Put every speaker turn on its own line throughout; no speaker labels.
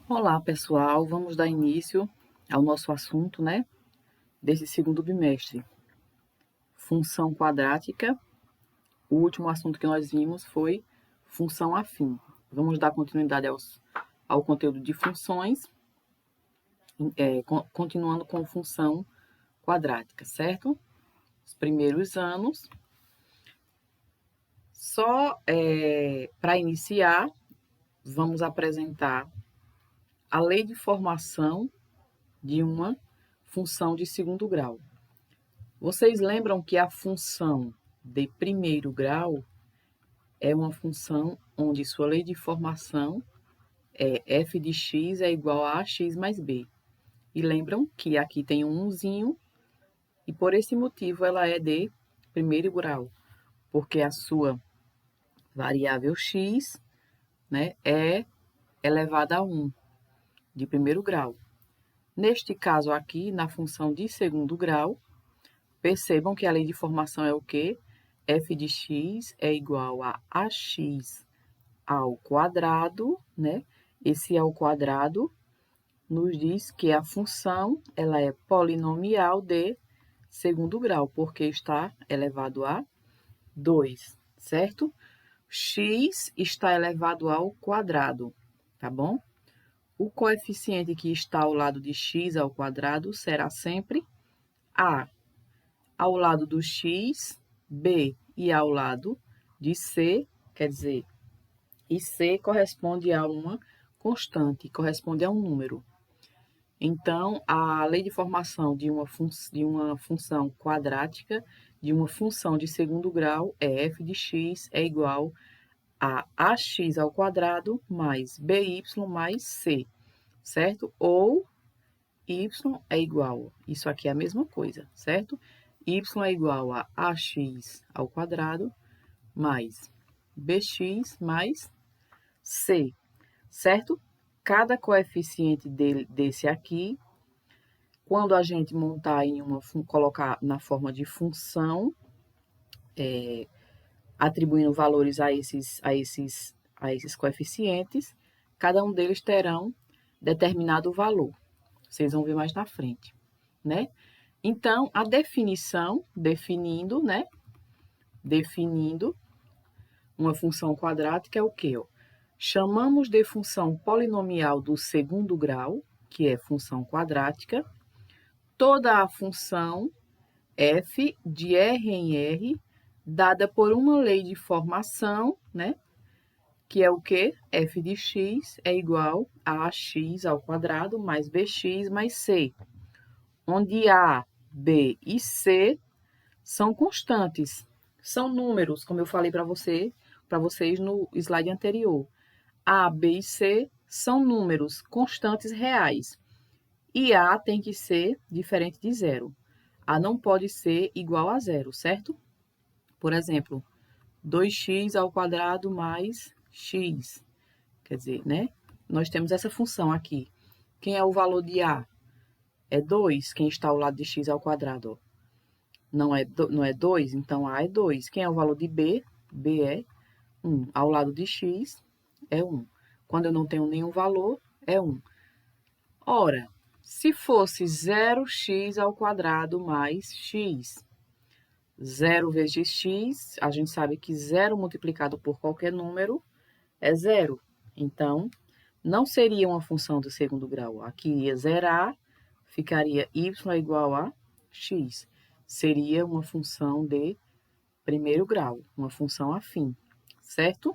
Olá, pessoal. Vamos dar início ao nosso assunto, né, desse segundo bimestre. Função quadrática. O último assunto que nós vimos foi função afim. Vamos dar continuidade ao conteúdo de funções, continuando com função quadrática, certo? Os primeiros anos. Só para iniciar, vamos apresentar a lei de formação de uma função de segundo grau. Vocês lembram que a função de primeiro grau é uma função onde sua lei de formação é f de x é igual a ax mais b. E lembram que aqui tem um 1zinho e por esse motivo ela é de primeiro grau, porque a sua variável x, né, é elevada a 1 de primeiro grau. Neste caso aqui, na função de segundo grau, percebam que a lei de formação é o quê? F de x é igual a ax ao quadrado, né? Esse ao quadrado nos diz que a função ela é polinomial de segundo grau, porque está elevado a 2, certo? X está elevado ao quadrado, tá bom? O coeficiente que está ao lado de x ao quadrado será sempre a. Ao lado do x, b, e ao lado de c, quer dizer, e c corresponde a uma constante, corresponde a um número. Então, a lei de formação de uma função quadrática, de uma função de segundo grau, é f de x é igual a ax ao quadrado mais by mais c, certo? Ou y é igual, isso aqui é a mesma coisa, certo? Y é igual a ax ao quadrado mais bx mais c, certo? Cada coeficiente desse aqui, quando a gente montar colocar na forma de função, atribuindo valores a esses coeficientes, cada um deles terão determinado valor. Vocês vão ver mais na frente, né? Então, a definição, definindo uma função quadrática é o quê? Chamamos de função polinomial do segundo grau, que é função quadrática, toda a função f de R em R, dada por uma lei de formação, né? Que é o quê? F de x é igual a ax ao quadrado mais bx mais c, onde a, b e c são constantes, são números, como eu falei para vocês no slide anterior. A, B e C são números constantes reais. E A tem que ser diferente de zero. A não pode ser igual a zero, certo? Por exemplo, 2x ao quadrado mais x. Quer dizer, né? Nós temos essa função aqui. Quem é o valor de A? É 2, quem está ao lado de x ao quadrado. Não é 2, então A é 2. Quem é o valor de B? B é 1. Ao lado de x é 1. Quando eu não tenho nenhum valor, é 1. Ora, se fosse 0x ao quadrado mais x, 0 vezes x, a gente sabe que 0 multiplicado por qualquer número é 0. Então, não seria uma função do segundo grau. Aqui ia zerar, ficaria y igual a x. Seria uma função de primeiro grau, uma função afim, certo?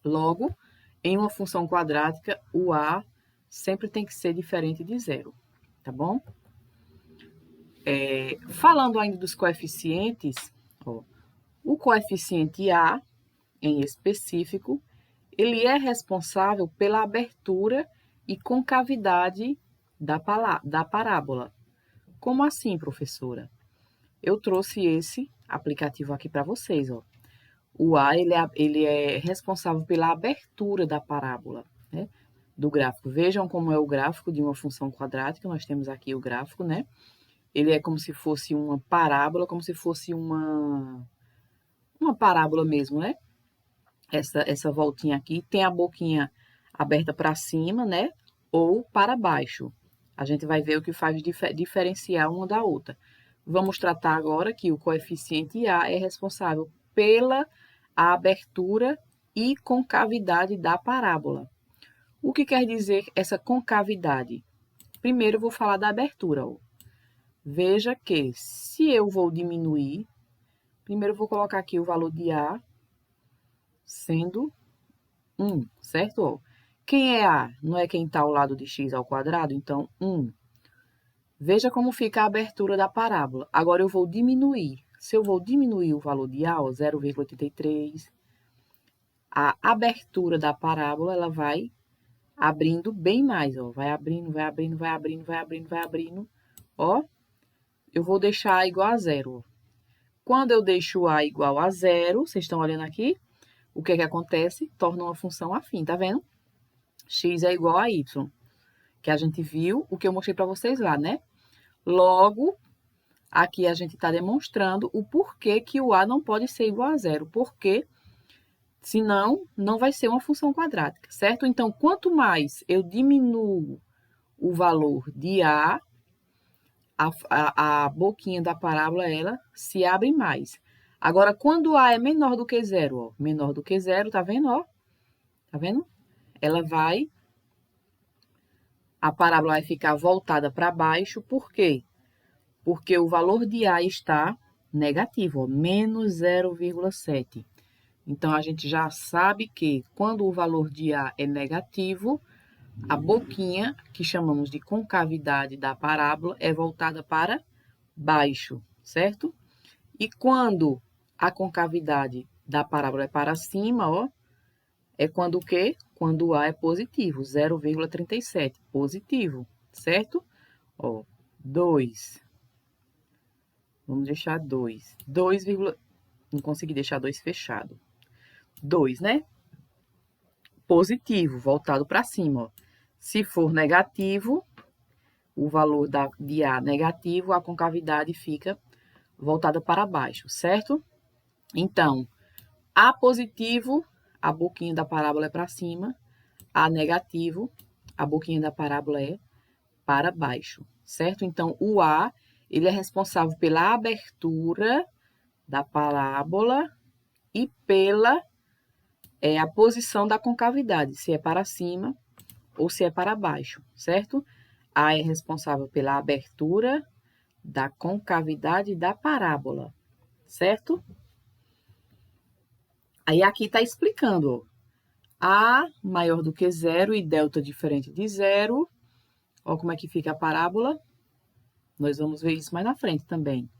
Logo, em uma função quadrática, o a sempre tem que ser diferente de zero, tá bom? Falando ainda dos coeficientes, ó, o coeficiente a, em específico, ele é responsável pela abertura e concavidade da parábola. Como assim, professora? Eu trouxe esse aplicativo aqui para vocês, ó. O A, ele é responsável pela abertura da parábola, né? Do gráfico. Vejam como é o gráfico de uma função quadrática. Nós temos aqui o gráfico, né? Ele é como se fosse uma parábola, como se fosse uma parábola mesmo, né? Essa voltinha aqui tem a boquinha aberta para cima, né? ou para baixo. A gente vai ver o que faz diferenciar uma da outra. Vamos tratar agora que o coeficiente A é responsável pela abertura e concavidade da parábola. O que quer dizer essa concavidade? Primeiro eu vou falar da abertura. Ó. Veja que se eu vou diminuir, primeiro eu vou colocar aqui o valor de A sendo 1, certo? Ó. Quem é A? Não é quem está ao lado de x ao quadrado? Então, 1. Veja como fica a abertura da parábola. Agora eu vou diminuir. Se eu vou diminuir o valor de A, 0,83, a abertura da parábola ela vai abrindo bem mais, ó. Vai abrindo, vai abrindo, vai abrindo, vai abrindo, vai abrindo. Ó, eu vou deixar A igual a 0. Ó. Quando eu deixo A igual a 0, vocês estão olhando aqui, o que é que acontece? Torna uma função afim, tá vendo? X é igual a Y, que a gente viu o que eu mostrei para vocês lá, né? Logo, aqui a gente está demonstrando o porquê que o A não pode ser igual a 0, porque senão não vai ser uma função quadrática, certo? Então, quanto mais eu diminuo o valor de A, a boquinha da parábola ela se abre mais. Agora, quando A é menor do que 0, ó, menor do que 0, tá vendo, ó? Tá vendo? A parábola vai ficar voltada para baixo, por quê? Porque o valor de A está negativo, ó, menos 0,7. Então, a gente já sabe que quando o valor de A é negativo, a boquinha, que chamamos de concavidade da parábola, é voltada para baixo, certo? E quando a concavidade da parábola é para cima, ó, é quando o quê? Quando o A é positivo, 0,37, positivo, certo? Ó, 2. Vamos deixar 2. 2, não consegui deixar 2 fechado. 2, né? Positivo, voltado para cima, ó. Se for negativo, o valor de A negativo, a concavidade fica voltada para baixo, certo? Então, A positivo, a boquinha da parábola é para cima. A negativo, a boquinha da parábola é para baixo, certo? Então, o A, ele é responsável pela abertura da parábola e pela a posição da concavidade, se é para cima ou se é para baixo, certo? A é responsável pela abertura da concavidade da parábola, certo? Aí aqui está explicando, ó. A maior do que 0 e delta diferente de 0. Ó como é que fica a parábola. Nós vamos ver isso mais na frente também.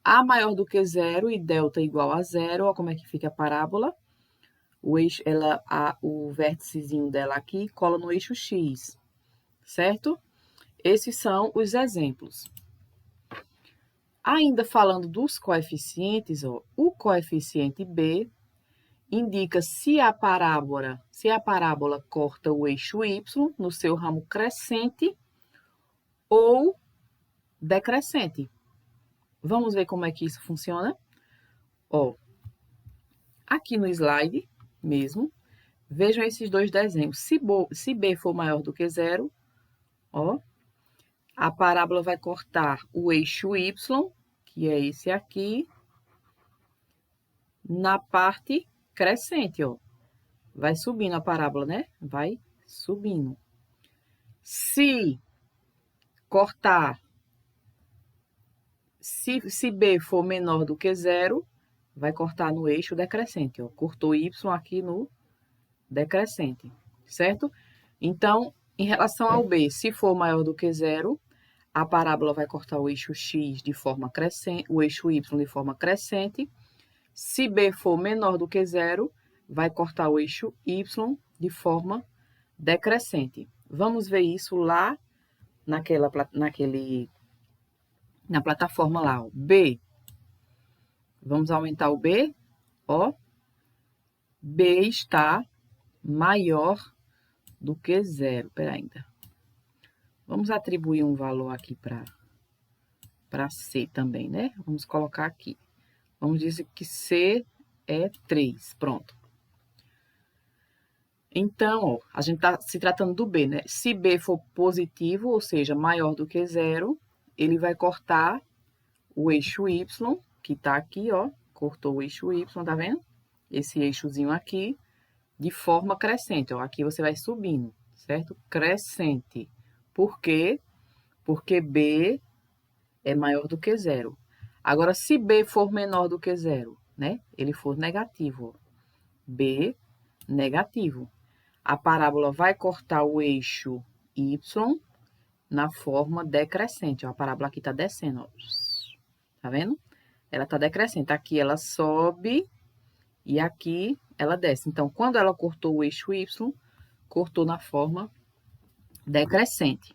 A maior do que 0 e delta igual a 0. Ó como é que fica a parábola. O eixo, o vérticezinho dela aqui cola no eixo X, certo? Esses são os exemplos. Ainda falando dos coeficientes, ó, o coeficiente B indica se a parábola corta o eixo Y no seu ramo crescente ou decrescente. Vamos ver como é que isso funciona? Ó, aqui no slide mesmo, vejam esses dois desenhos. Se B for maior do que 0, ó, a parábola vai cortar o eixo Y, que é esse aqui, na parte crescente, ó. Vai subindo a parábola, né? Vai subindo. Se cortar, se B for menor do que 0, vai cortar no eixo decrescente, ó. Cortou Y aqui no decrescente, certo? Então, em relação ao B, se for maior do que 0, a parábola vai cortar o eixo X de forma crescente, o eixo Y de forma crescente. Se B for menor do que 0, vai cortar o eixo Y de forma decrescente. Vamos ver isso lá na plataforma lá, ó. B. Vamos aumentar o B, ó. B está maior do que 0. Pera ainda. Vamos atribuir um valor aqui para C também, né? Vamos colocar aqui. Vamos dizer que C é 3. Pronto. Então, ó, a gente está se tratando do B, né? Se B for positivo, ou seja, maior do que zero, ele vai cortar o eixo Y, que está aqui, ó. Cortou o eixo Y, tá vendo? Esse eixozinho aqui, de forma crescente, ó. Aqui você vai subindo, certo? Crescente. Por quê? Porque B é maior do que zero. Agora, se B for menor do que zero, né? Ele for negativo, ó. B negativo. A parábola vai cortar o eixo Y na forma decrescente. Ó, a parábola aqui está descendo, ó. Tá vendo? Ela está decrescente. Aqui ela sobe e aqui ela desce. Então, quando ela cortou o eixo Y, cortou na forma decrescente.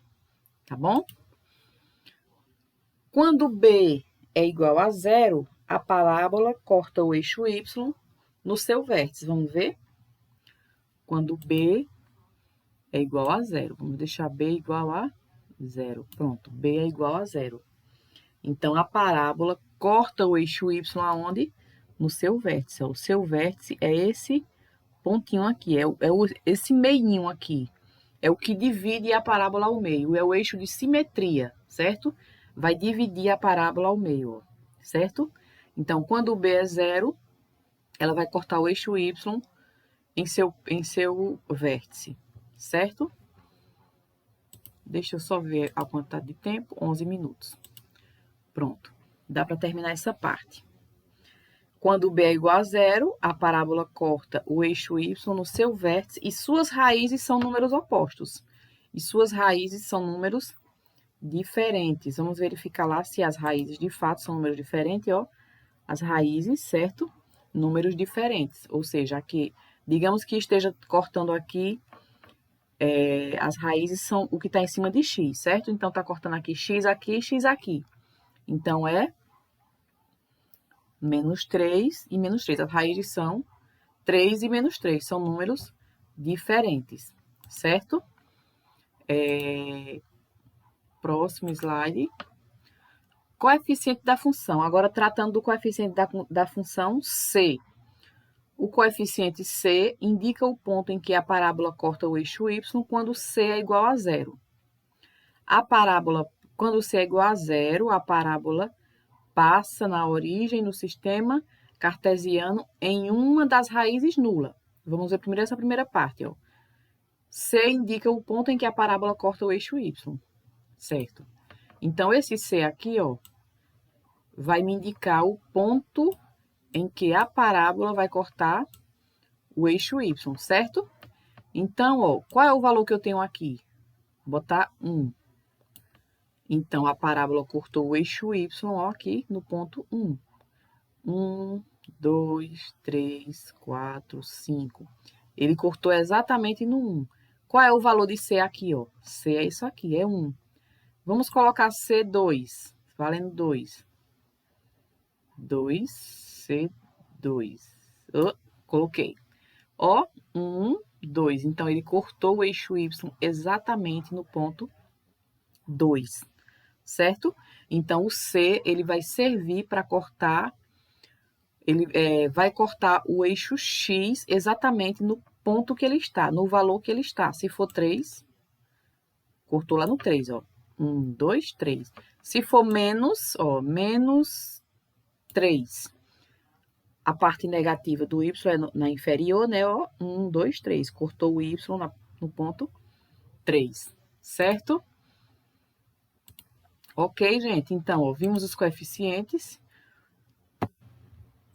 Tá bom? Quando B é igual a zero, a parábola corta o eixo Y no seu vértice. Vamos ver? Quando B é igual a zero. Vamos deixar B igual a zero. Pronto, B é igual a zero. Então, a parábola corta o eixo Y aonde? No seu vértice. O seu vértice é esse pontinho aqui, esse meinho aqui. É o que divide a parábola ao meio. É o eixo de simetria, certo? Vai dividir a parábola ao meio, ó, certo? Então, quando o B é zero, ela vai cortar o eixo Y em seu vértice, certo? Deixa eu só ver a quantidade de tempo, 11 minutos. Pronto, dá para terminar essa parte. Quando B é igual a zero, a parábola corta o eixo Y no seu vértice e suas raízes são números opostos. E suas raízes são números diferentes. Vamos verificar lá se as raízes de fato são números diferentes, ó. As raízes, certo? Números diferentes. Ou seja, aqui, digamos que esteja cortando aqui, as raízes são o que está em cima de x, certo? Então, está cortando aqui x aqui e x aqui. Então, é menos 3 e menos 3. As raízes são 3 e menos 3. São números diferentes, certo? Próximo slide. Coeficiente da função. Agora, tratando do coeficiente da função C. O coeficiente C indica o ponto em que a parábola corta o eixo Y quando C é igual a zero. A parábola, quando C é igual a zero, a parábola passa na origem no sistema cartesiano em uma das raízes nula. Vamos ver primeiro essa primeira parte, ó. C indica o ponto em que a parábola corta o eixo Y, certo? Então, esse C aqui, ó, vai me indicar o ponto em que a parábola vai cortar o eixo Y, certo? Então, ó, qual é o valor que eu tenho aqui? Vou botar 1. Então, a parábola cortou o eixo Y, ó, aqui no ponto 1. 1, 2, 3, 4, 5. Ele cortou exatamente no 1. Qual é o valor de C aqui, ó? C é isso aqui, é 1. Vamos colocar C2, valendo 2. 2C2. Coloquei. Ó, 1, 2. Então, ele cortou o eixo Y exatamente no ponto 2, certo? Então, o C, ele vai servir para cortar, ele vai cortar o eixo X exatamente no ponto que ele está, no valor que ele está. Se for 3, cortou lá no 3, ó. 1, 2, 3. Se for menos, ó, menos 3. A parte negativa do Y é na inferior, né? Ó, 1, 2, 3. Cortou o Y no ponto 3, certo? Ok, gente? Então, ó, vimos os coeficientes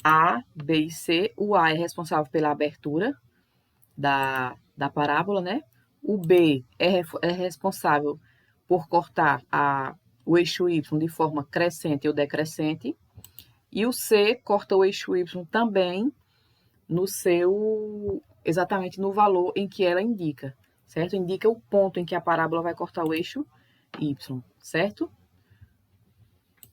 A, B e C. O A é responsável pela abertura da parábola, né? O B é responsável por cortar o eixo Y de forma crescente ou decrescente. E o C corta o eixo Y também exatamente no valor em que ela indica, certo? Indica o ponto em que a parábola vai cortar o eixo Y, certo?